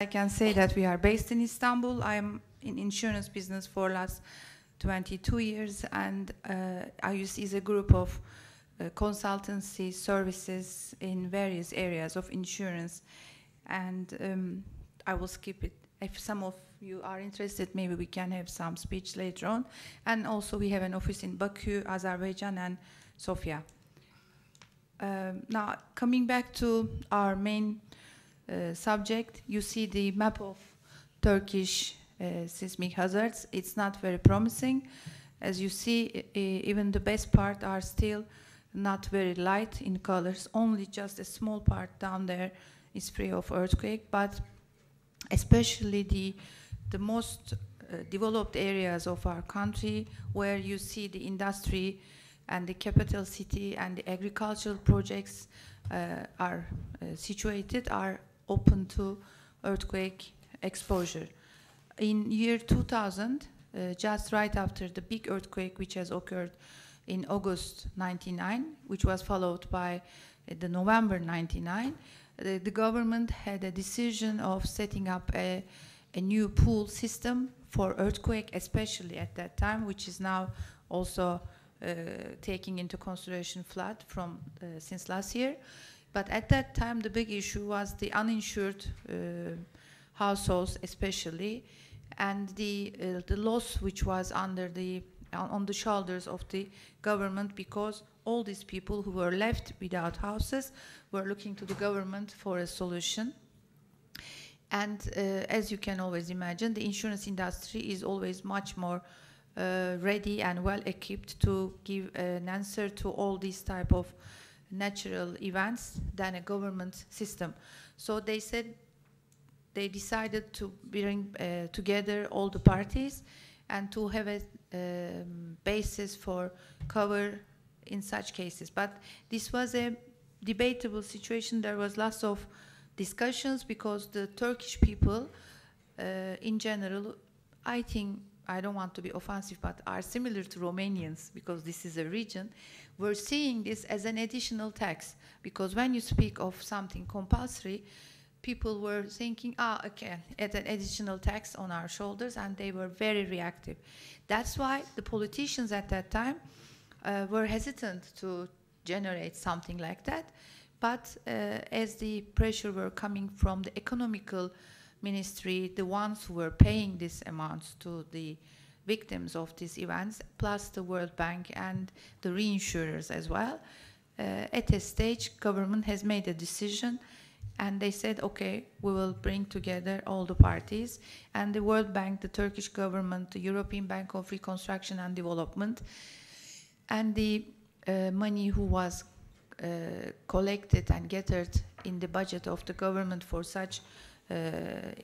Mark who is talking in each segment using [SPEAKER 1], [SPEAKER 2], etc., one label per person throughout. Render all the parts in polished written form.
[SPEAKER 1] I can say that we are based in Istanbul. I'm in insurance business for last 22 years, and IUC is a group of consultancy services in various areas of insurance. And I will skip it. If some of you are interested, maybe we can have some speech later on. And also we have an office in Baku, Azerbaijan, and Sofia. Now, coming back to our main subject, you see the map of Turkish seismic hazards. It's not very promising. As you see, even the best part are still not very light in colors. Only just a small part down there is free of earthquake, but especially the most developed areas of our country, where you see the industry and the capital city and the agricultural projects are situated, are open to earthquake exposure. In year 2000, just right after the big earthquake which has occurred in August 99, which was followed by the November 99, the government had a decision of setting up a new pool system for earthquake, especially at that time, which is now also taking into consideration flood from since last year. But at that time, the big issue was the uninsured households, especially, and the loss which was under on the shoulders of the government, because all these people who were left without houses were looking to the government for a solution. And as you can always imagine, the insurance industry is always much more ready and well equipped to give an answer to all these type of natural events than a government system. So they said, they decided to bring together all the parties and to have a basis for cover in such cases. But this was a debatable situation. There was lots of discussions because the Turkish people in general, I think, I don't want to be offensive, but are similar to Romanians, because this is a region, were seeing this as an additional tax. Because when you speak of something compulsory, people were thinking, okay, at an additional tax on our shoulders, and they were very reactive. That's why the politicians at that time were hesitant to generate something like that. But as the pressure were coming from the economical ministry, the ones who were paying these amounts to the victims of these events, plus the World Bank and the reinsurers as well, at a stage, government has made a decision, and they said, okay, we will bring together all the parties, and the World Bank, the Turkish government, the European Bank of Reconstruction and Development, and the money who was collected and gathered in the budget of the government for such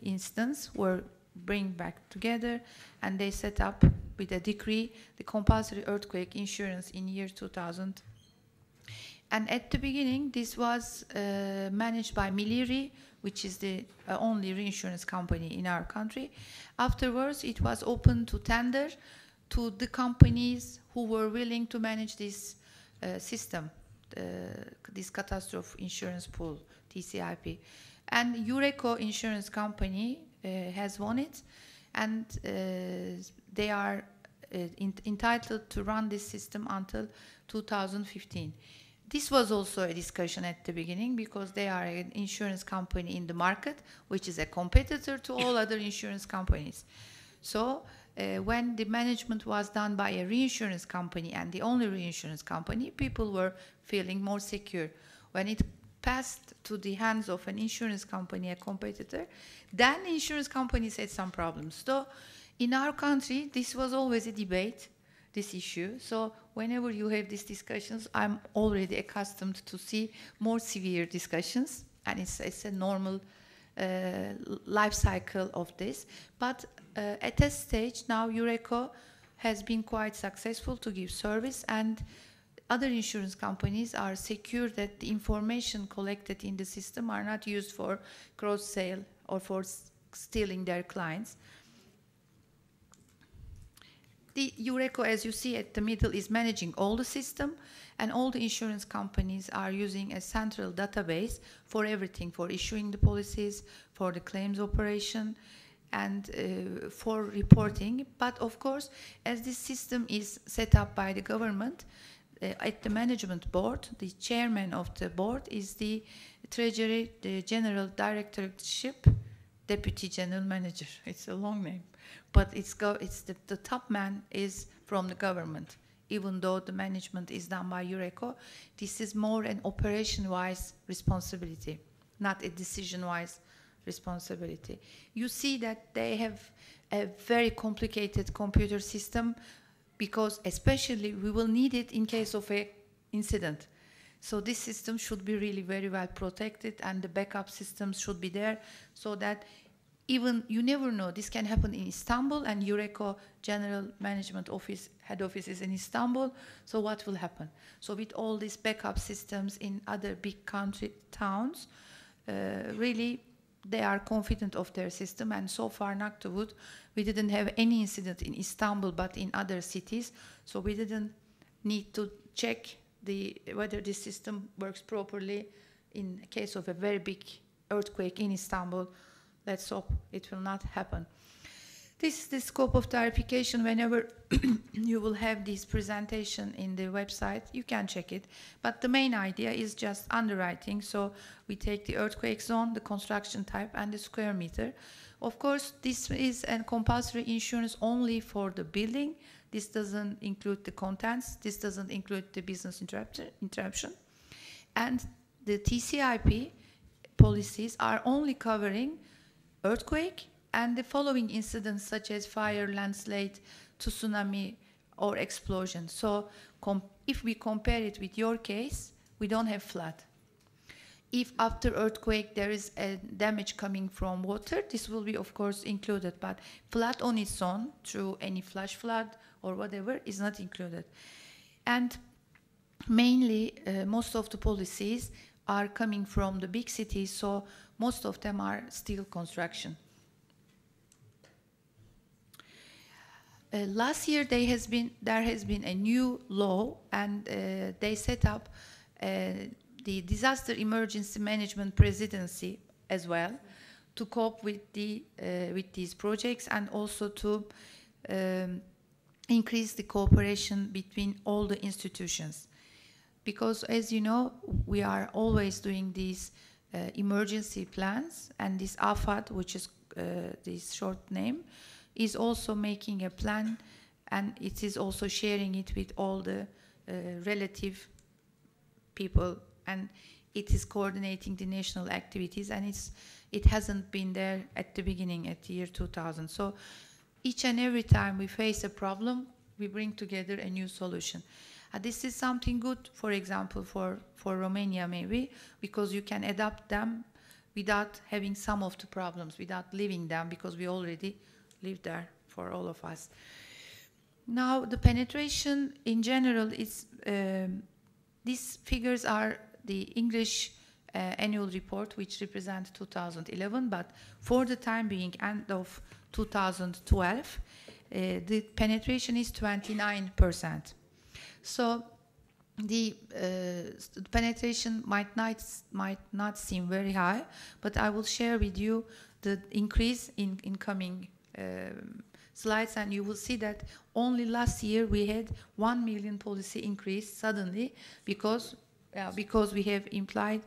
[SPEAKER 1] instance were bring back together, and they set up with a decree the compulsory earthquake insurance in year 2000. And at the beginning, this was managed by Miliri, which is the only reinsurance company in our country. Afterwards, it was open to tender to the companies who were willing to manage this system, this catastrophe insurance pool, TCIP. And UCAROGLU insurance company has won it, and they are entitled to run this system until 2015. This was also a discussion at the beginning, because they are an insurance company in the market, which is a competitor to all other insurance companies. So when the management was done by a reinsurance company, and the only reinsurance company, people were feeling more secure. When it passed to the hands of an insurance company, a competitor, then the insurance companies had some problems. So in our country, this was always a debate, this issue. So whenever you have these discussions, I'm already accustomed to see more severe discussions, and it's a normal life cycle of this. But at this stage, now UCAROGLU has been quite successful to give service, and other insurance companies are secure that the information collected in the system are not used for cross-sale or for stealing their clients. The URECO, as you see at the middle, is managing all the system, and all the insurance companies are using a central database for everything, for issuing the policies, for the claims operation, and for reporting. But of course, as this system is set up by the government, at the management board, the chairman of the board is the Treasury, the General Directorship, Deputy General Manager. It's a long name, but the top man is from the government. Even though the management is done by URECO, this is more an operation-wise responsibility, not a decision-wise responsibility. You see that they have a very complicated computer system, because especially we will need it in case of an incident. So this system should be really very well protected, and the backup systems should be there, so that even, you never know, this can happen in Istanbul, and URECO General Management Office, head office is in Istanbul, so what will happen? So with all these backup systems in other big country towns, really they are confident of their system, and so far, knock to wood, we didn't have any incident in Istanbul, but in other cities, so we didn't need to check whether this system works properly in case of a very big earthquake in Istanbul. Let's hope it will not happen. This is the scope of clarification. Whenever you will have this presentation in the website, you can check it. But the main idea is just underwriting. So we take the earthquake zone, the construction type, and the square meter. Of course, this is a compulsory insurance only for the building. This doesn't include the contents. This doesn't include the business interruption. And the TCIP policies are only covering earthquake and the following incidents, such as fire, landslide, tsunami, or explosion. So if we compare it with your case, we don't have flood. If after earthquake there is a damage coming from water, this will be of course included, but flood on its own through any flash flood or whatever is not included. And mainly most of the policies are coming from the big cities, so most of them are steel construction. Last year there has been a new law, and they set up the Disaster Emergency Management Presidency as well, to cope with these projects, and also to increase the cooperation between all the institutions. Because as you know, we are always doing these emergency plans, and this AFAD, which is this short name, is also making a plan, and it is also sharing it with all the relative people, and it is coordinating the national activities, and it hasn't been there at the beginning, at the year 2000. So each and every time we face a problem, we bring together a new solution. This is something good, for example, for Romania maybe, because you can adapt them without having some of the problems, without living them, because we already live there for all of us. Now, the penetration in general is, these figures are the English annual report, which represents 2011, but for the time being, end of 2012, the penetration is 29%. So the penetration might not seem very high, but I will share with you the increase in coming slides, and you will see that only last year we had 1 million policy increase suddenly, because we have implied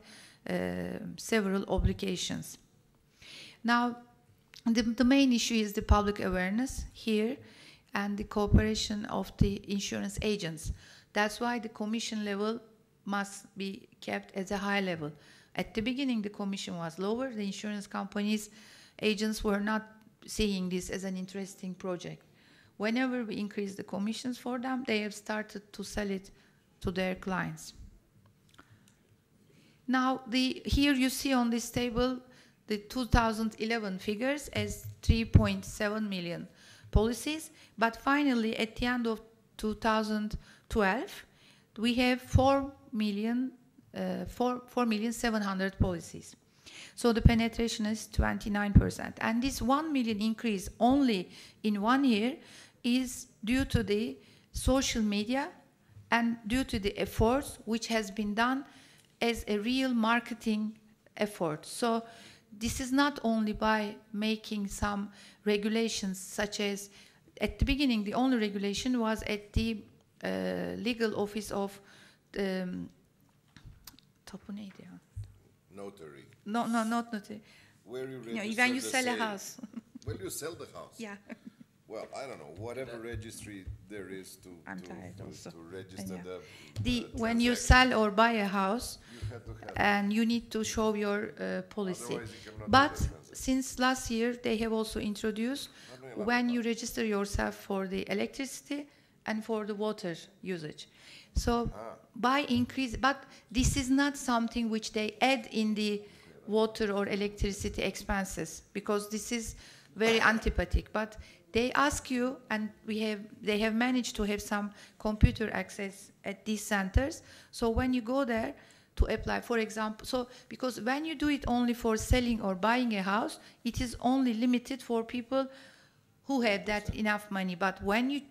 [SPEAKER 1] several obligations. Now, the main issue is the public awareness here and the cooperation of the insurance agents. That's why the commission level must be kept at a high level. At the beginning, the commission was lower. The insurance companies, agents were not seeing this as an interesting project. Whenever we increase the commissions for them, they have started to sell it to their clients. Now, here you see on this table the 2011 figures as 3.7 million policies, but finally at the end of 2012 we have 4,700,000 policies. So the penetration is 29%, and this 1 million increase only in 1 year is due to the social media and due to the efforts which has been done as a real marketing effort. So this is not only by making some regulations, such as at the beginning the only regulation was at the legal office of topu neydi ya?
[SPEAKER 2] Notary.
[SPEAKER 1] No, not notary.
[SPEAKER 2] Where you
[SPEAKER 1] No,
[SPEAKER 2] register
[SPEAKER 1] when you
[SPEAKER 2] the
[SPEAKER 1] sell a
[SPEAKER 2] sale.
[SPEAKER 1] house.
[SPEAKER 2] When you sell the house.
[SPEAKER 1] Yeah.
[SPEAKER 2] Well, I don't know, whatever registry there is to register
[SPEAKER 1] When you
[SPEAKER 2] transaction.
[SPEAKER 1] sell or buy a house,
[SPEAKER 2] You have to have
[SPEAKER 1] and you need to show your policy.
[SPEAKER 2] Otherwise you cannot do
[SPEAKER 1] But
[SPEAKER 2] that transaction.
[SPEAKER 1] since last year, they have also introduced when you register yourself for the electricity and for the water usage. So by increase, but this is not something which they add in the water or electricity expenses, because this is very antipathic. But they ask you, and they have managed to have some computer access at these centers. So when you go there to apply, for example, so because when you do it only for selling or buying a house, it is only limited for people who have that enough money. But when you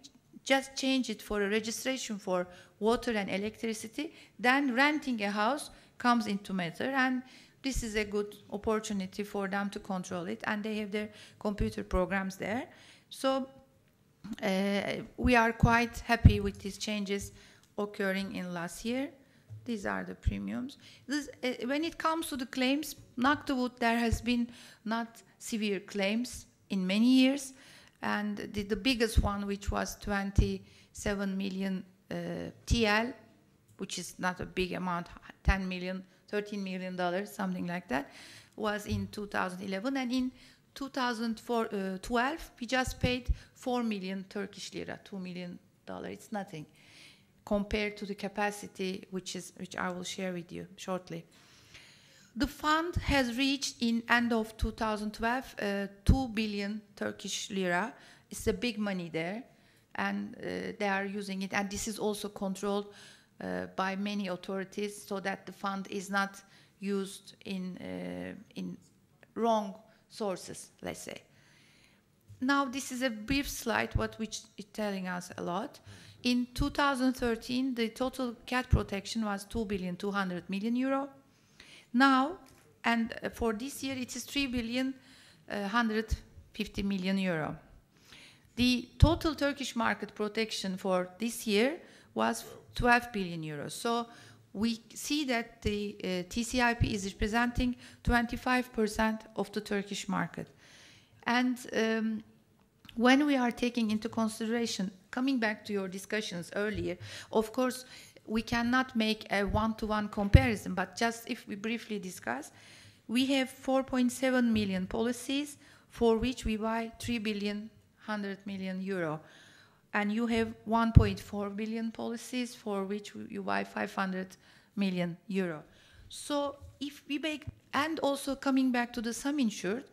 [SPEAKER 1] just change it for a registration for water and electricity, then renting a house comes into matter, and this is a good opportunity for them to control it, and they have their computer programs there. So we are quite happy with these changes occurring in last year. These are the premiums. When it comes to the claims, knock the wood, there has been not severe claims in many years, and the biggest one, which was 27 million TL, which is not a big amount, 10 million, $13 million, something like that, was in 2011. And in 2012, we just paid 4 million Turkish lira, $2 million. It's nothing compared to the capacity, which I will share with you shortly. The fund has reached, in end of 2012, 2 billion Turkish lira. It's a big money there, and they are using it. And this is also controlled by many authorities, so that the fund is not used in wrong sources, let's say. Now, this is a brief slide, which is telling us a lot. In 2013, the total cat protection was 2.2 billion euro. Now, and for this year, it is 3.150 billion euro. The total Turkish market protection for this year was 12 billion euros. So we see that the TCIP is representing 25% of the Turkish market. And when we are taking into consideration, coming back to your discussions earlier, of course, we cannot make a one-to-one comparison, but just if we briefly discuss, we have 4.7 million policies for which we buy 3.1 billion euro. And you have 1.4 billion policies for which you buy 500 million euro. So if we make, and also coming back to the sum insured,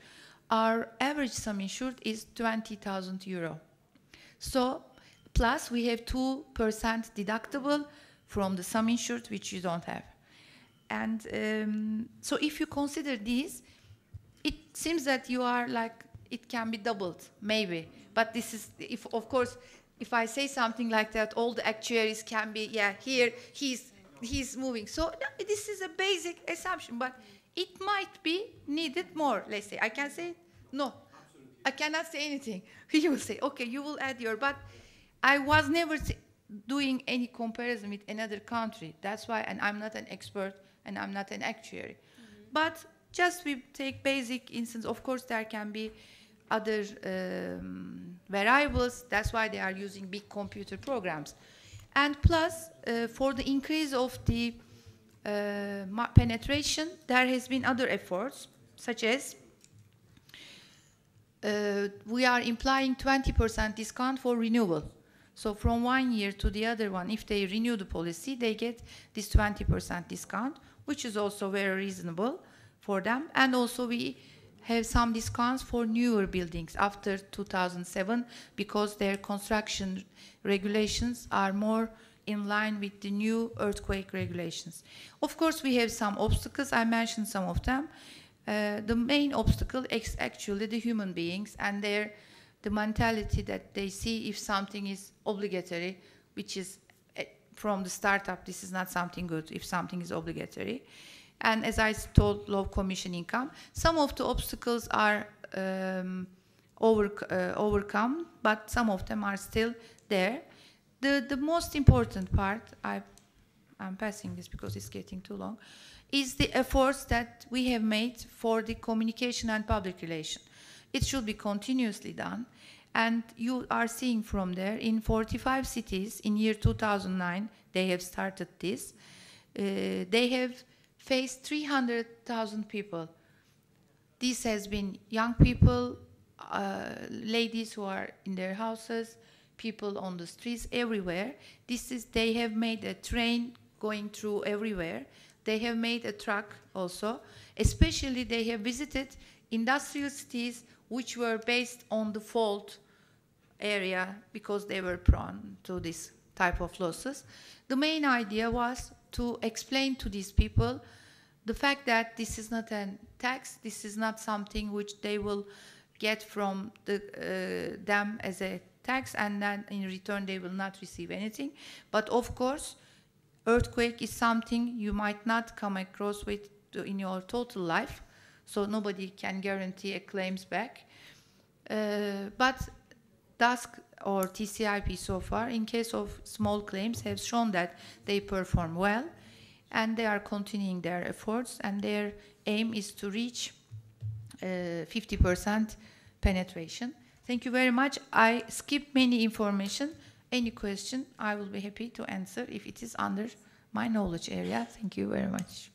[SPEAKER 1] our average sum insured is 20,000 euro. So plus we have 2% deductible from the sum insured, which you don't have. And so if you consider these, it seems that you are like, it can be doubled, maybe. But this is, of course, if I say something like that, all the actuaries can be, yeah, here, he's moving. So this is a basic assumption, but it might be needed more, let's say. I can say, no, I cannot say anything. You will say, okay, you will add your, but I was never doing any comparison with another country. That's why, and I'm not an expert, and I'm not an actuary. But just we take basic instance, of course there can be other variables. That's why they are using big computer programs. And plus, for the increase of the penetration, there has been other efforts, such as we are implying 20% discount for renewal. So from 1 year to the other one, if they renew the policy, they get this 20% discount, which is also very reasonable for them. And also we have some discounts for newer buildings after 2007, because their construction regulations are more in line with the new earthquake regulations. Of course, we have some obstacles. I mentioned some of them. The main obstacle is actually the human beings and their the mentality that they see if something is obligatory, which is from the startup, this is not something good if something is obligatory. And as I told, low commission income. Some of the obstacles are overcome, but some of them are still there. The most important part, I'm passing this because it's getting too long, is the efforts that we have made for the communication and public relation. It should be continuously done. And you are seeing from there, in 45 cities, in year 2009, they have started this. They have faced 300,000 people. This has been young people, ladies who are in their houses, people on the streets, everywhere. They have made a train going through everywhere. They have made a truck also. Especially they have visited industrial cities which were based on the fault area because they were prone to this type of losses. The main idea was to explain to these people the fact that this is not a tax, this is not something which they will get from them as a tax, and then in return they will not receive anything. But of course, earthquake is something you might not come across with in your total life, so nobody can guarantee a claims back. But DASK or TCIP so far, in case of small claims, have shown that they perform well, and they are continuing their efforts, and their aim is to reach 50% penetration. Thank you very much. I skipped many information. Any question, I will be happy to answer if it is under my knowledge area. Thank you very much.